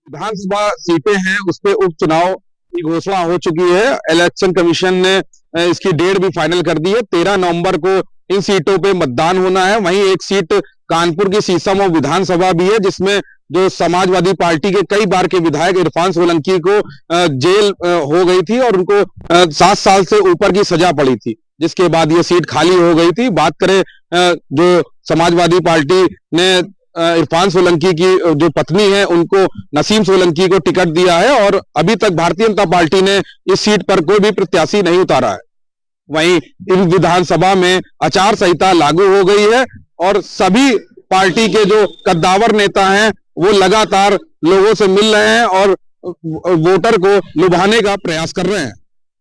विधानसभा सीटें हैं उस पे उपचुनाव की घोषणा हो चुकी है। इलेक्शन कमीशन ने इसकी डेट भी फाइनल कर दी है। 13 नवंबर को इन सीटों पे मतदान होना है। वहीं एक सीट कानपुर की सीसमऊ विधानसभा भी है, जिसमें जो समाजवादी पार्टी के कई बार के विधायक इरफान सोलंकी को जेल हो गई थी और उनको 7 साल से ऊपर की सजा पड़ी थी, जिसके बाद ये सीट खाली हो गई थी। बात करें जो समाजवादी पार्टी ने इरफान सोलंकी की जो पत्नी है उनको, नसीम सोलंकी को टिकट दिया है और अभी तक भारतीय जनता पार्टी ने इस सीट पर कोई भी प्रत्याशी नहीं उतारा है। वहीं इन विधानसभा में आचार संहिता लागू हो गई है और सभी पार्टी के जो कद्दावर नेता हैं वो लगातार लोगों से मिल रहे हैं और वोटर को लुभाने का प्रयास कर रहे हैं।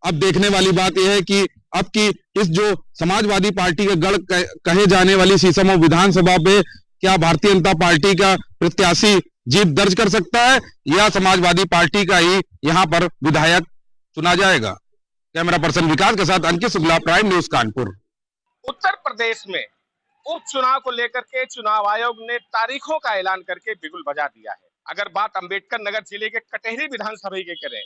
अब देखने वाली बात यह है कि अब की इस जो समाजवादी पार्टी के गढ़ कहे जाने वाली सीसमऊ विधानसभा पे क्या भारतीय जनता पार्टी का प्रत्याशी जीत दर्ज कर सकता है या समाजवादी पार्टी का ही यहां पर विधायक चुना जाएगा। कैमरा पर्सन विकास के साथ अंकित शुक्ला, प्राइम न्यूज, कानपुर। उत्तर प्रदेश में उपचुनाव को लेकर के चुनाव आयोग ने तारीखों का ऐलान करके बिगुल बजा दिया है। अगर बात अंबेडकर नगर जिले के कटेहरी विधानसभा की करें,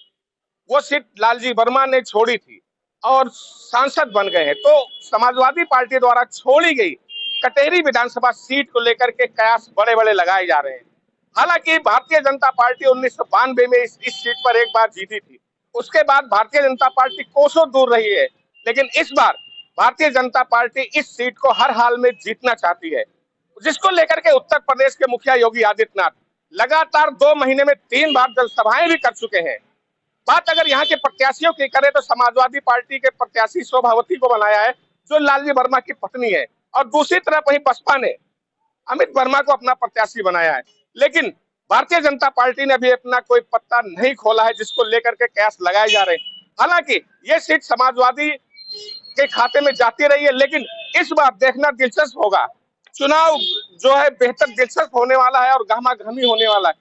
वो सीट लालजी वर्मा ने छोड़ी थी और सांसद बन गए हैं, तो समाजवादी पार्टी द्वारा छोड़ी गई कटेहरी विधानसभा सीट को लेकर के कयास बड़े बड़े लगाए जा रहे हैं। हालांकि भारतीय जनता पार्टी 1992 में इस सीट पर एक बार जीती थी। उसके बाद भारतीय जनता पार्टी कोसों दूर रही है, लेकिन इस बार भारतीय जनता पार्टी इस सीट को हर हाल में जीतना चाहती है, जिसको लेकर के उत्तर प्रदेश के मुखिया योगी आदित्यनाथ लगातार 2 महीने में 3 बार जनसभाएं भी कर चुके हैं। बात अगर यहाँ के प्रत्याशियों की करें तो समाजवादी पार्टी के प्रत्याशी शोभावती को बनाया है, जो लालजी वर्मा की पत्नी है, और दूसरी तरफ वही बसपा ने अमित वर्मा को अपना प्रत्याशी बनाया है। लेकिन भारतीय जनता पार्टी ने अभी अपना कोई पत्ता नहीं खोला है, जिसको लेकर के कयास लगाए जा रहे हैं। हालांकि ये सीट समाजवादी के खाते में जाती रही है, लेकिन इस बार देखना दिलचस्प होगा। चुनाव जो है बेहतर दिलचस्प होने वाला है और गहमा-गहमी होने वाला है।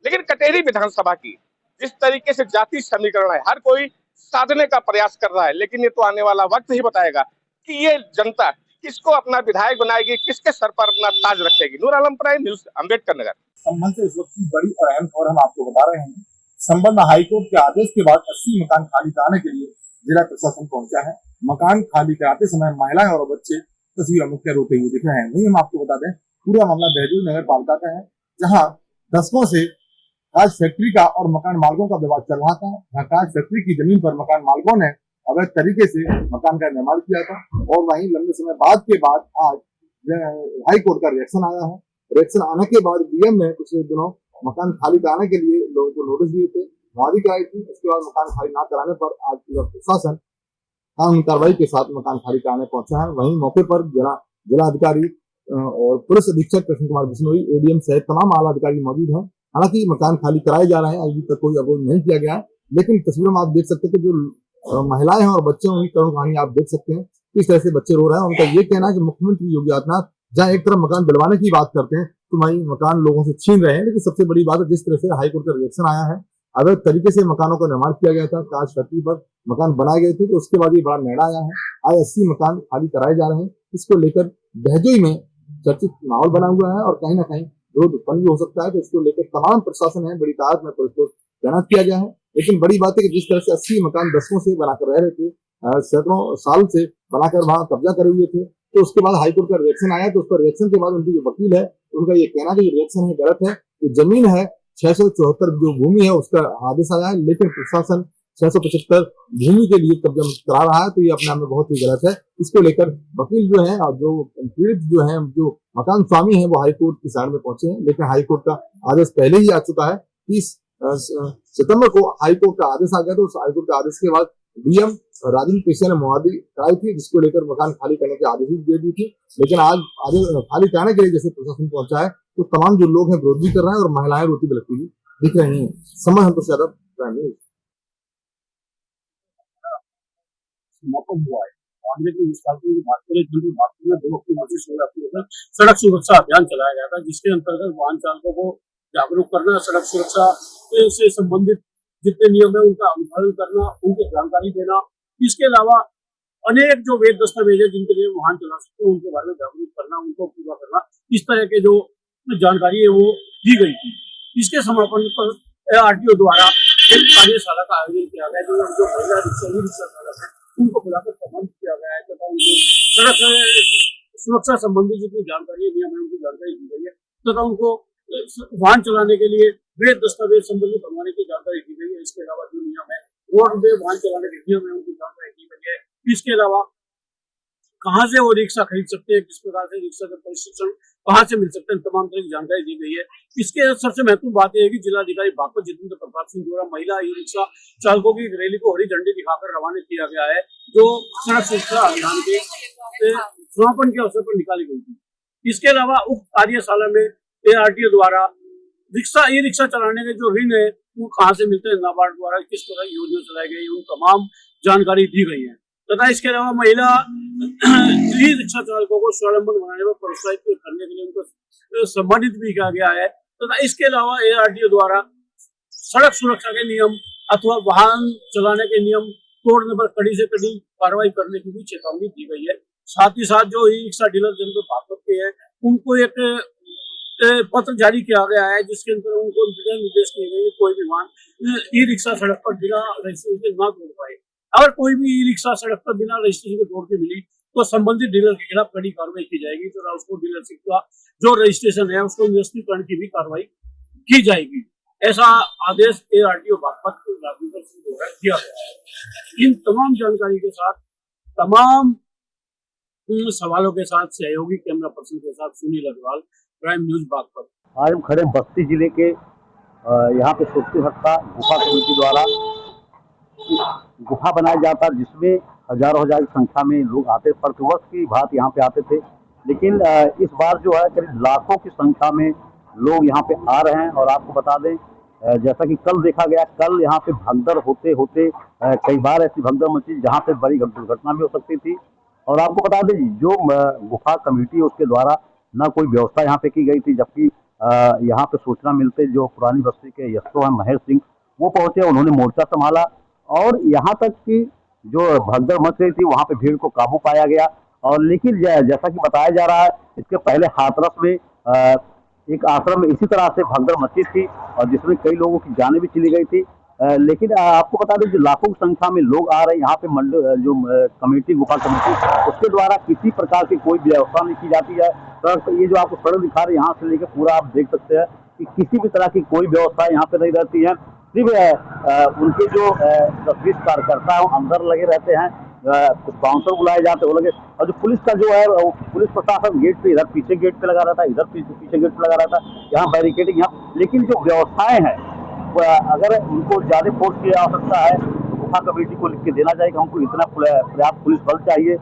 लेकिन कटेहरी विधानसभा की जिस तरीके से जाति समीकरण है, हर कोई साधने का प्रयास कर रहा है, लेकिन ये तो आने वाला वक्त ही बताएगा कि ये जनता किसको अपना विधायक बनाएगी, किसके सर पर अपना ताज रखेगी। Noor Alam, prime news, Ambedkar Nagar. संबंध से इस वक्त की बड़ी और अहम खबर हम आपको बता रहे हैं। संबंध हाईकोर्ट के आदेश के बाद 80 मकान खाली कराने के लिए जिला प्रशासन पहुंचा है। मकान खाली कराते समय महिलाएं और बच्चे तस्वीर मुख्य रोते हुए दिख रहे हैं। वही हम आपको बता दें, पूरा मामला बहजोई नगर पालिका का है, जहाँ दशकों से कांच फैक्ट्री का और मकान मालिकों का विवाद चल रहा था। कांच फैक्ट्री की जमीन पर मकान मालिकों ने अवैध तरीके से मकान का निर्माण किया था और वहीं लंबे समय के बाद आज हाई कोर्ट का रिएक्शन आया है। रिएक्शन आने के बाद डीएम ने पिछले दिनों मकान खाली कराने के लिए लोगों को नोटिस दिए थे, मुआवजा कराई थी। उसके बाद मकान खाली न कराने पर आज प्रशासन कानूनी कार्रवाई के साथ मकान खाली कराने पहुंचा है। वहीं मौके पर जिला अधिकारी और पुलिस अधीक्षक कृष्ण कुमार बिश्नोई, एडीएम सहित तमाम आला अधिकारी मौजूद हैं। हालांकि मकान खाली कराए जा रहे हैं, अभी तक कोई अवरोध नहीं किया गया है, लेकिन तस्वीरों में आप देख सकते हैं कि जो महिलाएं हैं और बच्चे हैं, उनकी करुण कहानी आप देख सकते हैं। किस तरह से बच्चे रो रहे हैं। उनका ये कहना है कि मुख्यमंत्री योगी आदित्यनाथ जहाँ एक तरफ मकान दिलवाने की बात करते हैं तो वहीं मकान लोगों से छीन रहे हैं। लेकिन सबसे बड़ी बात है जिस तरह से हाईकोर्ट का रिएक्शन आया है, अवैध तरीके से मकानों का निर्माण किया गया था, कांच फैक्ट्री पर मकान बनाए गए थे, तो उसके बाद ये बड़ा निर्णय आया है। आज 80 मकान खाली कराए जा रहे हैं। इसको लेकर बहजोई में चर्चित माहौल बना हुआ है और कहीं ना कहीं विरोध उत्पन्न भी हो सकता है। तो इसको लेकर तमाम प्रशासन है बड़ी तादाद में पुलिस को तैनात किया गया है। लेकिन बड़ी बात है कि जिस तरह से 80 मकान दशकों से बनाकर रह रहे थे, सैकड़ों साल से बनाकर वहां कब्जा करे हुए थे, तो उसके बाद हाईकोर्ट का रिएक्शन आया। तो उस पर रिएक्शन के बाद उनकी जो वकील है उनका ये कहना है कि रिएक्शन है गलत है। जो जमीन है 674 जो भूमि है उसका आदेश आया है, लेकिन प्रशासन 675 भूमि के लिए कब्जा करा रहा है, तो ये अपने आप में बहुत ही गलत है। इसको लेकर वकील जो है और जो पीड़ित जो है, जो मकान स्वामी है, वो हाईकोर्ट की साइड में पहुंचे हैं। लेकिन हाईकोर्ट का आदेश पहले ही आ चुका है। 30 सितंबर को हाईकोर्ट का आदेश आ गया। तो उस हाईकोर्ट के आदेश के बाद डीएम राजेंद्र पेशा ने मुआवजा कराई थी, जिसको लेकर मकान खाली करने के आदेश दे दी थी। लेकिन आज खाली कराने के लिए जैसे प्रशासन पहुंचा है, तो तमाम जो लोग हैं विरोध भी कर रहे हैं और महिलाएं रोती बिलखती हुई दिख रही हैं। समय संतोष यादव, प्राइम न्यूज। समापन हुआ है। मामले की विस्तार की बात करें, जल्दी बात करें, 2 अक्टूबर से सड़क सुरक्षा अभियान चलाया गया था, जिसके अंतर्गत वाहन चालकों को जागरूक करना, सड़क सुरक्षा से संबंधित जितने नियम है उनका अनुपालन करना, उनकी जानकारी देना। इसके अलावा अनेक जो वैध दस्तावेज है जिनके लिए वाहन चला सकते हैं, उनके बारे में जागरूक करना, उनको पूरा करना, इस तरह के जो जानकारी है वो दी गई थी। इसके समापन पर आरटीओ द्वारा एक कार्यशाला का आयोजन किया गया, जो महिला रिक्शा चालक है उनको बुलाकर सम्मानित किया गया है तथा उनको सड़क सुरक्षा संबंधी जितनी जानकारी नियम है उनकी जानकारी दी गई है तथा उनको वाहन चलाने के लिए वैध दस्तावेज संबंधी बनवाने की जानकारी दी गई है। इसके अलावा जो नियम है रोड पे वाहन चलाने के नियम है उनकी जानकारी दी गई है। इसके अलावा कहाँ से वो रिक्शा खरीद सकते हैं, किस प्रकार से रिक्शा का प्रशिक्षण कहाँ से मिल सकते हैं, तमाम तरह की जानकारी दी गई है। इसके सबसे महत्वपूर्ण बात यह है कि जिलाधिकारी बागपत जितेंद्र प्रताप सिंह द्वारा महिला ई रिक्शा चालकों की रैली को हरी झंडी दिखाकर रवाना किया गया है, जो सड़क सुरक्षा अभियान के समापन के अवसर पर निकाली गई थी। इसके अलावा उक्त कार्यशाला में ARTO द्वारा ई रिक्शा चलाने के जो ऋण है वो कहाँ से मिलते हैं, नाबार्ड द्वारा किस तरह की योजना चलाई गई, उन तमाम जानकारी दी गई है तथा इसके अलावा महिला ई रिक्शा चालकों को स्वावलंबन बनाने में प्रोत्साहित करने के लिए उनको सम्मानित भी किया गया है तथा इसके अलावा ARTO द्वारा सड़क सुरक्षा के नियम अथवा वाहन चलाने के नियम तोड़ने पर कड़ी से कड़ी कार्रवाई करने की भी चेतावनी दी गई है। साथ ही साथ जो ई रिक्शा डीलर जिनको भागवत के हैं उनको एक पत्र जारी किया गया है जिसके अंदर उनको निर्देश दिए गए कोई भी वाहन ई रिक्शा सड़क पर बिना रजिस्ट्रेशन न दौड़ पाए। अगर कोई भी ई रिक्शा सड़क पर बिना रजिस्ट्रेशन के दौड़ के मिली तो संबंधित डीलर के खिलाफ कड़ी कार्रवाई की जाएगी तो उसको डीलरशिप का जो रजिस्ट्रेशन है उसको निरस्तीकरण की भी कार्रवाई की जाएगी। ऐसा आदेश ARTO बागपत द्वारा दिया गया है। इन तमाम जानकारी के साथ तमाम सवालों के साथ सहयोगी कैमरा पर्सन के साथ सुनील अग्रवाल, प्राइम न्यूज बागपत। आज हम खड़े बस्ती जिले के यहाँ पे सोचती हत्ता गुफा कमेटी द्वारा गुफा बनाया जाता जिसमें हजारों की संख्या में लोग आते, प्रतिवर्ष की बात यहाँ पे आते थे, लेकिन इस बार जो है करीब लाखों की संख्या में लोग यहाँ पे आ रहे हैं। और आपको बता दें जैसा कि कल देखा गया, कल यहाँ पे भगदड़ होते होते कई बार ऐसी भगदड़ मची जहाँ पे बड़ी दुर्घटना भी हो सकती थी। और आपको बता दें जो गुफा कमेटी है उसके द्वारा न कोई व्यवस्था यहाँ पे की गई थी, जबकि यहाँ पे सूचना मिलते जो पुरानी बस्ती के यशो हैं महेश सिंह वो पहुंचे, उन्होंने मोर्चा संभाला और यहाँ तक कि जो भगदड़ मच रही थी वहाँ पे भीड़ को काबू पाया गया। और लेकिन जैसा कि बताया जा रहा है इसके पहले हाथरस में एक आश्रम में इसी तरह से भगदड़ मची थी और जिसमें कई लोगों की जानें भी चली गई थी। लेकिन आपको बता दें जो लाखों की संख्या में लोग आ रहे हैं यहाँ पे जो कमेटी गुफा कमेटी उसके द्वारा किसी प्रकार की कोई व्यवस्था नहीं की जाती है। तो ये जो आपको सड़क दिखा रहे हैं यहाँ से लेकर पूरा आप देख सकते हैं कि किसी भी तरह की कोई व्यवस्था यहाँ पे नहीं रहती है। सिर्फ उनके जो 10-20 कार्यकर्ता है वो अंदर लगे रहते हैं, कुछ बाउंसर बुलाए जाते हैं वो लगे, और जो पुलिस का जो है पुलिस प्रशासन गेट पे इधर पीछे गेट पे लगा रहता है, इधर पीछे गेट पे लगा रहता है, यहाँ बैरिकेडिंग यहाँ। लेकिन जो व्यवस्थाएं हैं अगर उनको ज्यादा फोर्स की आवश्यकता है तो गुफा कमेटी को लिख के देना चाहिए कि हमको इतना पर्याप्त पुलिस बल चाहिए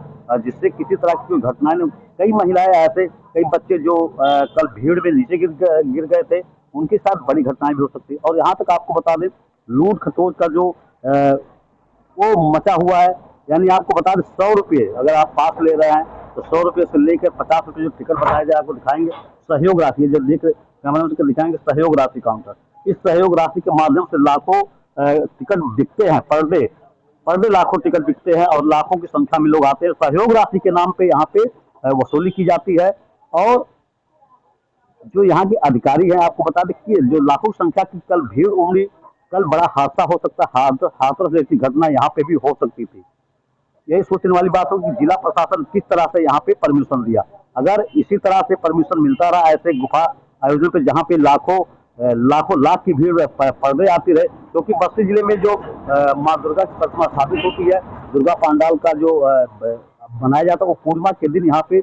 जिससे किसी तरह की कोई घटनाएं नहीं। कई महिलाएं ऐसे, कई बच्चे जो कल भीड़ में नीचे गिर गए थे उनके साथ बड़ी घटनाएं भी हो सकती है। और यहाँ तक आपको बता दें लूट खसोट का जो वो मचा हुआ है, यानी आपको बता दें 100 रुपये अगर आप पास ले रहे हैं तो 100 रुपये से लेकर 50 रुपये जो टिकट बताया जाए आपको दिखाएंगे सहयोग राशि, जब देख कैमरा में दिखाएंगे सहयोग राशि काउंटर, इस सहयोग राशि के माध्यम से लाखों टिकट बिकते हैं, पर डे लाखों टिकट बिकते हैं और लाखों की संख्या में लोग आते हैं। सहयोग राशि के नाम पे यहाँ पे वसूली की जाती है। और जो यहाँ के अधिकारी हैं आपको बता दें कि जो लाखों संख्या की कल भीड़ उमड़ी, कल बड़ा हादसा हो सकता है, हाथरस जैसी घटना यहाँ पे भी हो सकती थी। यही सोचने वाली बात हो कि जिला प्रशासन किस तरह से यहाँ पे परमिशन दिया। अगर इसी तरह से परमिशन मिलता रहा ऐसे गुफा आयोजन पे जहाँ पे लाखों लाख की भीड़ पर डे आती रहे, क्योंकि बस्ती जिले में जो माँ दुर्गा की प्रतिमा स्थापित होती है, दुर्गा पंडाल का जो बनाया जाता है वो पूर्णिमा के दिन यहाँ पे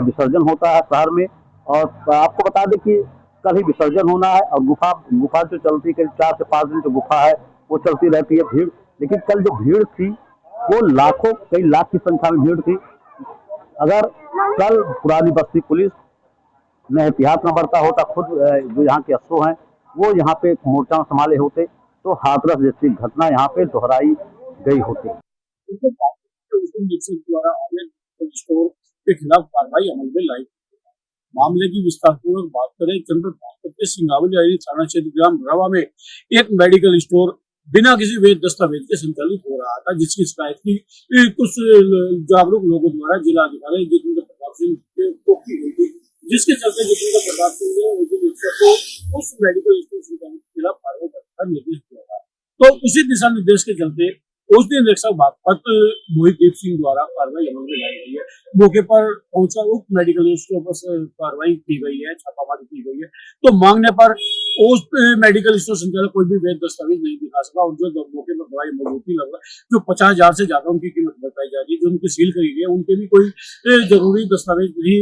विसर्जन होता है शहर में। और आपको बता दें कि कल ही विसर्जन होना है और गुफा जो चलती करीब 4 से 5 दिन जो गुफा है वो चलती रहती है भीड़। लेकिन कल जो भीड़ थी वो लाखों कई लाख की संख्या में भीड़ थी। अगर कल पुरानी बस्ती पुलिस ने एहतियात न बरता होता, खुद जो यहाँ के अफसर हैं वो यहाँ पे मोर्चा संभाले होते तो हाथरस जैसी घटना यहाँ पे दोहराई गई होती। द्वारा स्टोर के खिलाफ कार्रवाई अमल में लाई। मामले की विस्तारपूर्वक बात करें, चंद्रपुर के सिंगावली थाना क्षेत्र ग्राम रवा में एक मेडिकल स्टोर बिना किसी वैध दस्तावेज के संचालित हो रहा था, जिसकी शिकायत की कुछ जागरूक लोगों द्वारा जिला अधिकारी जितेंद्र प्रताप सिंह को की गई थी, जिसके चलते जितेंद्र प्रताप सिंह ने को उस मेडिकल स्टोर संचालक के खिलाफ कार्रवाई का निर्देश दिया था। तो उसी दिशा निर्देश के चलते औषधि निरीक्षक बागपत मोहितदीप सिंह द्वारा कार्रवाई अमल में लाई गई है। मौके पर पहुंचा उप मेडिकल स्टोर पर कार्रवाई की गई है, छापामारी की गई है। तो मांगने पर उस मेडिकल स्टोर संचालक कोई भी वैध दस्तावेज नहीं दिखा सका और जो मौके पर दवाई मौजूद थी, लगभग जो 50,000 से ज्यादा उनकी कीमत बताई जा रही है, जो उनकी सील करी गई है, उनके भी कोई जरूरी दस्तावेज नहीं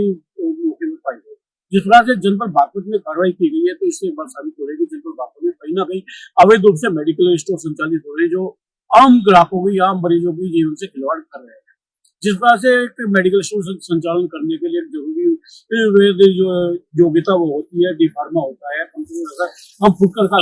मौके पर पाई गई। जिस तरह से जनपद बागपत में कार्रवाई की गई है, तो इससे एक बात साबित हो रही है कि जनपद बागपत में कहीं ना कहीं अवैध रूप से मेडिकल स्टोर संचालित हो रहे हैं, जो आम ग्राहकों की, आम मरीजों की जीवन से खिलवाड़ कर रहे हैं। जिस तरह से एक मेडिकल स्टोर संचालन करने के लिए जरूरी जो योग्यता वो होती है, डी फार्मा होता है। अगर हम फुटकर का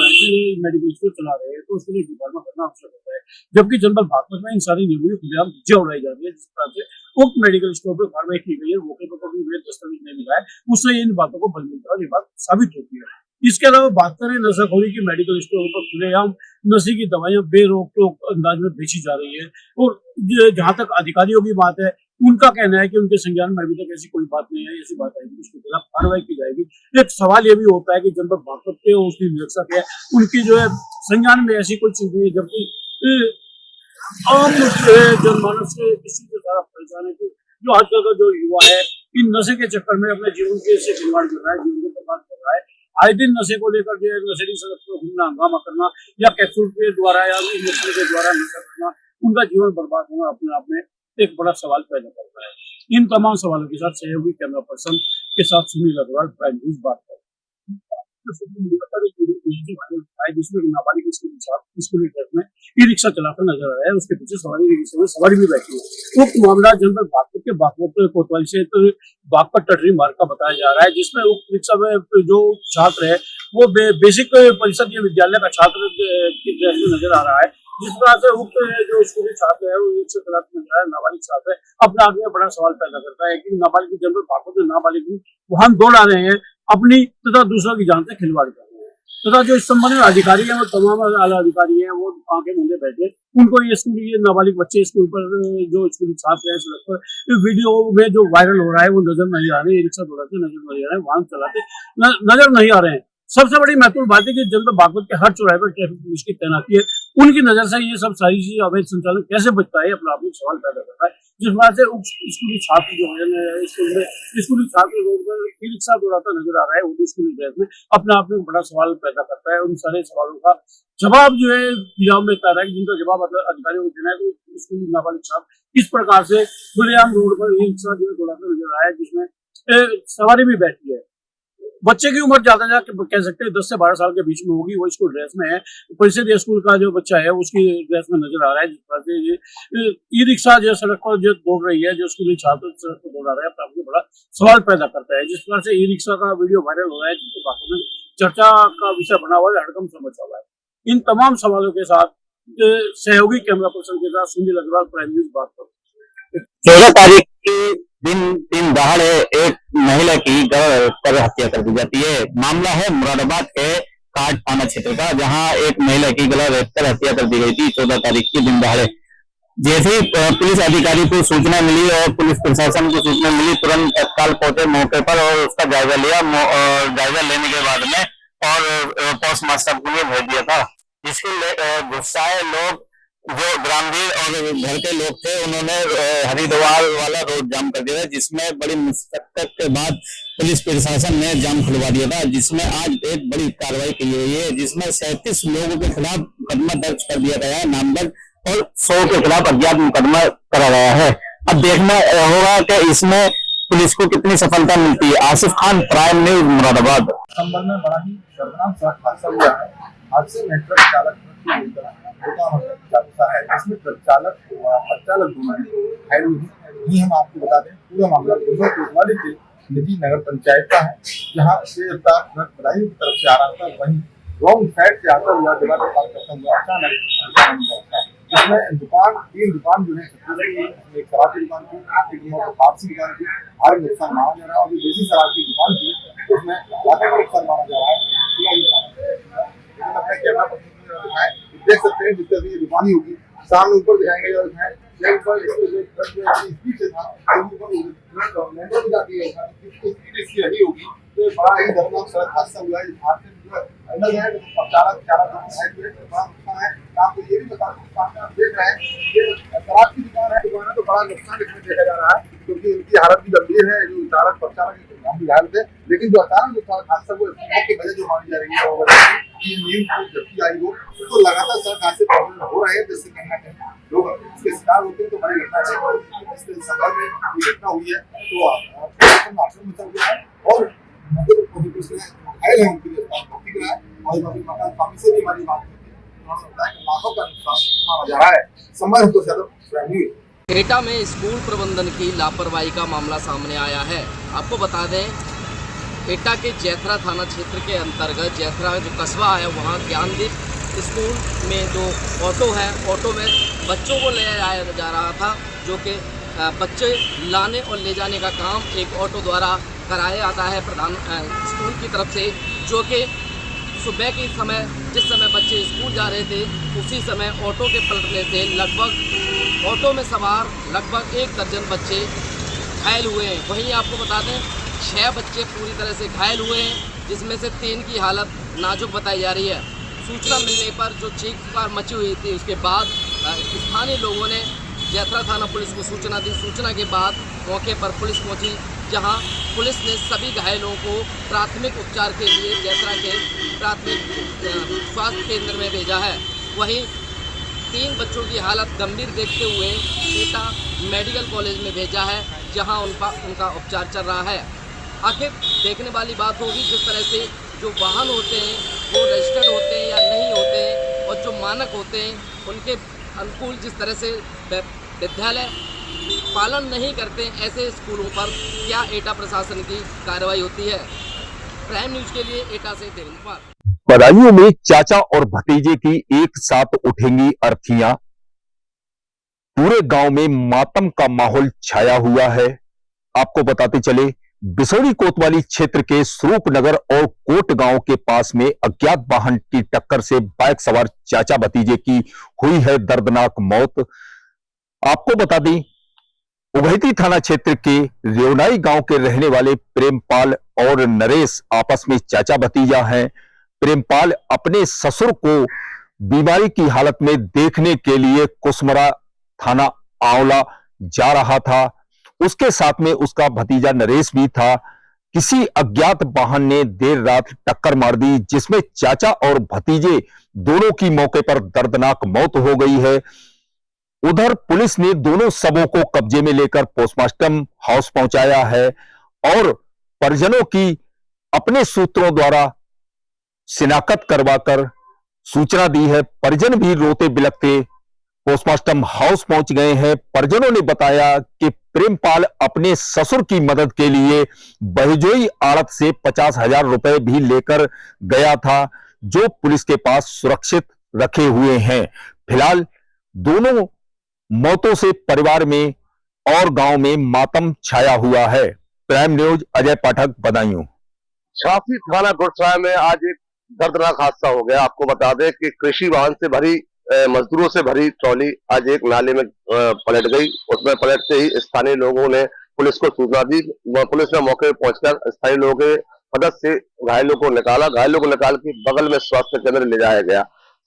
मेडिकल स्टोर चला रहे हैं तो उसके लिए डी फार्मा करना आवश्यक होता है, जबकि जनपद बागपत में इन सारी नियमों की खुलेआम धज्जियां उड़ाई जा रही है। जिस तरह से उक्त मेडिकल स्टोर पर कार्रवाई की गई है, मौके पर कोई वैध दस्तावेज नहीं मिला है, उससे इन बातों को बल मिलता है और ये बात साबित होती है। इसके अलावा बात करें नशाखोरी की, मेडिकल स्टोर पर खुलेआम नशे की दवाइयां बेरोक टोक अंदाज में बेची जा रही है। और जहां तक अधिकारियों की बात है, उनका कहना है कि उनके संज्ञान में अभी तक ऐसी कोई बात नहीं है। ऐसी बात आएगी उसके खिलाफ कार्रवाई की जाएगी। एक सवाल ये भी होता है कि जनपद बागपत के उसकी निरीक्षक है, उनकी जो है संज्ञान में ऐसी कोई चीज नहीं है, जबकि आम जनमानस से इसी से सारा परेशान है कि जो आजकल का जो युवा है, इन नशे के चक्कर में अपने जीवन के से खिलवाड़ कर रहा है, जीवन को बर्बाद कर रहा है। आए दिन नशे को लेकर जो है नशेड़ी सड़क पर घूमना, हंगामा करना या कैप्सूल के द्वारा या इंजेक्शन के द्वारा नशा करना, उनका जीवन बर्बाद होना अपने आप में एक बड़ा सवाल पैदा करता है। इन तमाम सवालों के साथ सहयोगी कैमरा पर्सन के साथ सुनील अग्रवाल, प्राइम न्यूज बात कर जिसमें नाबालिग स्कूली ड्रेस में ई रिक्शा चलाकर नजर आ रहा है, उसके पीछे सवारी भी बैठी है। उक्त मामला जनपद बागपत के बागपत कोतवाली से बागपत टटरी मार्ग का बताया जा रहा है, जिसमें उक्त रिक्शा में जो छात्र है वो बेसिक परिषद या विद्यालय का छात्र की ड्रेस में नजर आ रहा है। जिस तरह से उक्त जो स्कूली छात्र है वो रिक्शा चलाकर नजर आ रहा है, नाबालिग छात्र है, अपने आप में बड़ा सवाल पैदा करता है कि नाबालिग जनपद बागपत में नाबालिग वाहन दौड़ा रहे हैं, अपनी तथा दूसरों की जान से खिलवाड़ कर रहे हैं। तथा जो इस संबंध में अधिकारी है, वो तमाम आला अधिकारी है, वो आंखें मूंदे बैठे, उनको ये नाबालिग बच्चे स्कूल पर जो स्कूली छात्र है सड़क पर वीडियो में जो वायरल हो रहा है वो नजर नहीं आ रहे, रिक्शा दौड़ाते नजर नहीं आ रहे, वाहन चलाते नजर नहीं आ रहे हैं। सबसे बड़ी महत्वपूर्ण बात है कि जनपद बागपत के हर चौराहे पर ट्रैफिक पुलिस की तैनाती है, उनकी नजर से ये सब सारी चीजें अवैध संचालन कैसे बचता है, अपना आप सवाल पैदा करता है। जिस बात से स्कूली छात्र जो है स्कूली छात्र रोड पर ई रिक्शा दौड़ाता नजर आ रहा है, वो भी स्कूली ड्रेस में, अपने आप में बड़ा सवाल पैदा करता है। उन सारे सवालों का जवाब जो है पंजाब में तैयार है, जिनका जवाब अधिकारियों को देना है। तो स्कूली नाबालिग छात्र इस प्रकार से खुलेआम रोड पर ई रिक्शा जो है दौड़ाता नजर आ रहा है, जिसमें सवारी भी बैठी है। बच्चे की उम्र ज्यादा कह सकते हैं 10 से 12 साल के बीच में होगी, वो स्कूल ड्रेस में है। परिषद स्कूल का जो बच्चा है उसकी ड्रेस में नजर आ रहा है। जिस तरह से ये ई रिक्शा जो सड़क पर जो दौड़ रही है, जो स्कूली छात्र सड़क पर दौड़ा रहा है, अपने बड़ा सवाल पैदा करता है। जिस तरह से ई रिक्शा का वीडियो वायरल हो रहा है, जिसके बातों में चर्चा का विषय बना हुआ है, हड़कंप समझ हुआ है। इन तमाम सवालों के साथ सहयोगी कैमरा पर्सन के साथ सुनील अग्रवाल, प्राइम न्यूज बात करते हैं। 14 तारीख के दिन दहाड़े एक महिला की कर हत्या कर दी जाती है। मामला है मुरादाबाद के काट थाना क्षेत्र का, जहां एक महिला की गला रेत कर हत्या कर दी गई थी 14 तारीख के दिन दहाड़े। जैसे ही पुलिस अधिकारी को सूचना मिली और पुलिस प्रशासन को सूचना मिली, तुरंत तत्काल पहुंचे मौके पर और उसका जायजा लिया। जायजा लेने के बाद में और पोस्टमास्टर के लिए भेज दिया था। इसके गुस्साए लोग जो ग्रामीण और घर के लोग थे, उन्होंने हरिद्वार वाला रोड जाम कर दिया, जिसमें बड़ी मुश्किल के बाद पुलिस प्रशासन ने जाम खुलवा दिया था, जिसमें आज एक बड़ी कार्रवाई की गई है, जिसमें 37 लोगों के खिलाफ मुकदमा दर्ज कर दिया गया है, नामजद, और 100 के खिलाफ अज्ञात मुकदमा करा गया है। अब देखना होगा कि इसमें पुलिस को कितनी सफलता मिलती है। Asif Khan, prime news, Moradabad. संबंध में बड़ा ही शर्मनाक सड़क हादसा हुआ है। हादसे में ट्रक चालक है, जिसमें ट्रक चालक दोनों घायल हुए हैं। हम आपको बता दें, पूरा मामला कोतवाली के निजी नगर पंचायत का है, जहाँ से ट्रक बदायूं की तरफ से आ रहा था, वहीं रॉन्ग साइड से आता हुआ जगह पर पार करता हुआ अचानक जिसमें तीन दुकान जो है, एक शराब की दुकान थी, एक पार्ट्स की दुकान थी, भारी नुकसान माना जा रहा है। और जो देसी शराब की दुकान थी उसमें ज्यादा नुकसान माना जा रहा है। कैमरा देख सकते हैं, जिससे ये दुकान ही होगी, सामने ऊपर दिखाएंगे जो है स्पीड से था, इसकी रही होगी। तो बड़ा ही दर्दनाक सड़क हादसा हुआ है। फाइनल है, चालक घायल हुए, बड़ा नुकसान है। आपको ये भी बता दूं, सामने आप देख रहे हैं, ये शराब की दुकान है, तो बड़ा नुकसान इसमें देखा जा रहा है, क्योंकि इनकी हालत भी गंभीर है। जो चालक परिचालक भी घायल थे, लेकिन जो अचानक जो हादसा हुआ की वजह जो मानी जा रही है, वो वजह की नींद को जबकि आई हो, तो लगातार सड़क हादसे हो रहे हैं, जिससे कहीं ना कहीं लोग इसके शिकार होते हैं। तो बड़ी घटना है, इसके संदर्भ में ये घटना हुई है, तो आश्चर्य मचा हुआ है। और घायल है, उनके लिए भर्ती कराया, और अभी मकान स्वामी से भी हमारी बात हुई थी, उन्होंने बताया कि लाखों का नुकसान माना जा रहा है। संबंध तो ज्यादा एटा में स्कूल प्रबंधन की लापरवाही का मामला सामने आया है। आपको बता दें, एटा के जैथरा थाना क्षेत्र के अंतर्गत जैथरा जो कस्बा है, वहाँ ज्ञानदीप स्कूल में जो ऑटो है, ऑटो में बच्चों को ले जाया जा रहा था, जो कि बच्चे लाने और ले जाने का काम एक ऑटो द्वारा कराया जाता है प्रधान स्कूल की तरफ से, जो कि सुबह के समय जिस समय बच्चे स्कूल जा रहे थे, उसी समय ऑटो के पलटने से लगभग ऑटो में सवार लगभग 1 दर्जन बच्चे घायल हुए हैं। वहीं आपको बता दें 6 बच्चे पूरी तरह से घायल हुए हैं, जिसमें से 3 की हालत नाजुक बताई जा रही है। सूचना मिलने पर जो चीख पुकार मची हुई थी, उसके बाद स्थानीय लोगों ने जैथरा थाना पुलिस को सूचना दी। सूचना के बाद मौके पर पुलिस पहुंची, जहां पुलिस ने सभी घायलों को प्राथमिक उपचार के लिए जैथरा के प्राथमिक स्वास्थ्य केंद्र में भेजा है। वहीं 3 बच्चों की हालत गंभीर देखते हुए एटा मेडिकल कॉलेज में भेजा है, जहां उनका उपचार चल रहा है। आखिर देखने वाली बात होगी, जिस तरह से जो वाहन होते हैं वो रजिस्टर्ड होते हैं या नहीं होते हैं, और जो मानक होते हैं उनके अनुकूल जिस तरह से विद्यालय पालन नहीं करते, ऐसे स्कूलों पर क्या एटा प्रशासन की कार्रवाई होती है। प्राइम न्यूज के लिए एटा से देवेंद्र कुमार। बदायूं में चाचा और भतीजे की एक साथ उठेंगी अर्थियां, पूरे गांव में मातम का माहौल छाया हुआ है। आपको बताते चले, बिसौरी कोतवाली क्षेत्र के स्वरूप नगर और कोट गांव के पास में अज्ञात वाहन की टक्कर से बाइक सवार चाचा भतीजे की हुई है दर्दनाक मौत। आपको बता दें, उभयती थाना क्षेत्र के रेवनाई गांव के रहने वाले प्रेमपाल और नरेश आपस में चाचा भतीजा हैं। प्रेमपाल अपने ससुर को बीमारी की हालत में देखने के लिए कुसमरा थाना आंवला जा रहा था। उसके साथ में उसका भतीजा नरेश भी था। किसी अज्ञात वाहन ने देर रात टक्कर मार दी, जिसमें चाचा और भतीजे दोनों की मौके पर दर्दनाक मौत हो गई है। उधर पुलिस ने दोनों शवों को कब्जे में लेकर पोस्टमार्टम हाउस पहुंचाया है और परिजनों की अपने सूत्रों द्वारा शिनाख्त करवाकर सूचना दी है। परिजन भी रोते बिलखते पोस्टमार्टम हाउस पहुंच गए हैं। परिजनों ने बताया कि प्रेमपाल अपने ससुर की मदद के लिए बहजोई आड़त से 50,000 रुपए भी लेकर गया था, जो पुलिस के पास सुरक्षित रखे हुए हैं। फिलहाल दोनों मौतों से परिवार में और गांव में मातम छाया हुआ है। प्राइम न्यूज अजय पाठक, बदायूं। झांसी थाना गुरसराय में आज एक दर्दनाक हादसा हो गया। आपको बता दें कि कृषि वाहन से भरी मजदूरों से भरी ट्रॉली आज एक नाले में पलट गई। उसमें पलटते ही स्थानीय लोगों ने पुलिस को सूचना दी। पुलिस ने मौके पर पहुंचकर स्थानीय लोगों के मदद से घायलों को निकाला। घायलों को निकाल के बगल में स्वास्थ्य केंद्र ले जाया गया।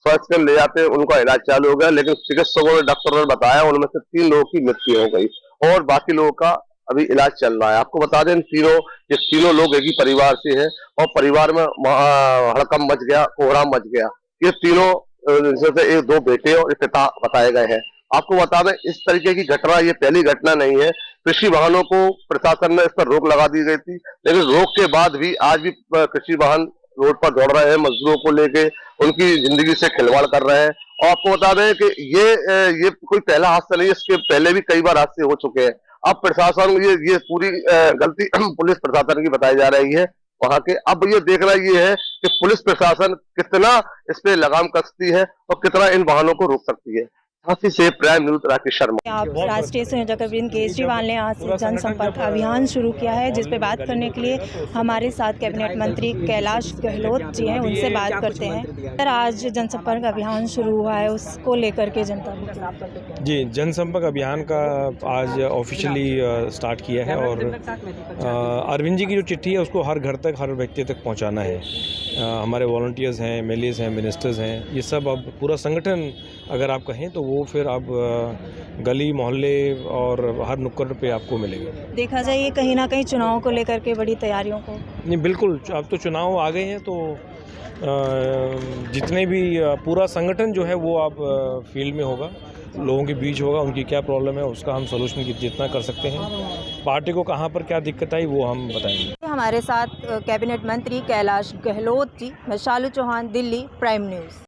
स्वास्थ्य केंद्र ले जाते उनका इलाज चालू हो गया, लेकिन चिकित्सकों ने, डॉक्टरों ने बताया उनमें से 3 लोगों की मृत्यु हो गई और बाकी लोगों का अभी इलाज चल रहा है। आपको बता दें, ये तीनों लोग एक ही परिवार से हैं और परिवार में हड़कंप मच गया, कोहराम मच गया। ये तीनों से 2 बेटे और एक पिता बताए गए हैं। आपको बता दें, इस तरीके की घटना ये पहली घटना नहीं है। कृषि वाहनों को प्रशासन ने इस पर रोक लगा दी गई थी, लेकिन रोक के बाद भी आज भी कृषि वाहन रोड पर दौड़ रहे हैं, मजदूरों को लेके उनकी जिंदगी से खिलवाड़ कर रहे हैं। और आपको बता दें कि ये कोई पहला हादसा नहीं है, इसके पहले भी कई बार हादसे हो चुके हैं। अब प्रशासन ये पूरी गलती पुलिस प्रशासन की बताई जा रही है वहां के। अब ये देखना ये है कि पुलिस प्रशासन कितना इस पे लगाम कसती है और कितना इन वाहनों को रोक सकती है। झांसी से प्राइम न्यूज राकेश शर्मा। आप राष्ट्रीय संयोजक अरविंद केजरीवाल ने आज से जनसंपर्क अभियान शुरू किया है, जिस पे बात करने के लिए हमारे साथ कैबिनेट मंत्री कैलाश गहलोत जी हैं, उनसे बात करते हैं। सर, आज जनसंपर्क अभियान शुरू हुआ है, उसको लेकर के जनता को जी जनसंपर्क अभियान का आज ऑफिशियली स्टार्ट किया है और अरविंद जी की जो चिट्ठी है उसको हर घर तक, हर व्यक्ति तक पहुंचाना है। हमारे वॉलंटियर्स हैं, एमएलएज हैं, मिनिस्टर्स हैं, ये सब अब पूरा संगठन अगर आप कहें तो वो फिर अब गली मोहल्ले और हर नुक्कड़ पे आपको मिलेंगे। देखा जाए ये कहीं ना कहीं चुनाव को लेकर के बड़ी तैयारियों को नहीं, बिल्कुल अब तो चुनाव आ गए हैं तो जितने भी पूरा संगठन जो है वो अब फील्ड में होगा, लोगों के बीच होगा, उनकी क्या प्रॉब्लम है उसका हम सोल्यूशन जितना कर सकते हैं। पार्टी को कहाँ पर क्या दिक्कत आई वो हम बताएंगे। हमारे साथ कैबिनेट मंत्री कैलाश गहलोत जी। मैं शालू चौहान, दिल्ली, प्राइम न्यूज़।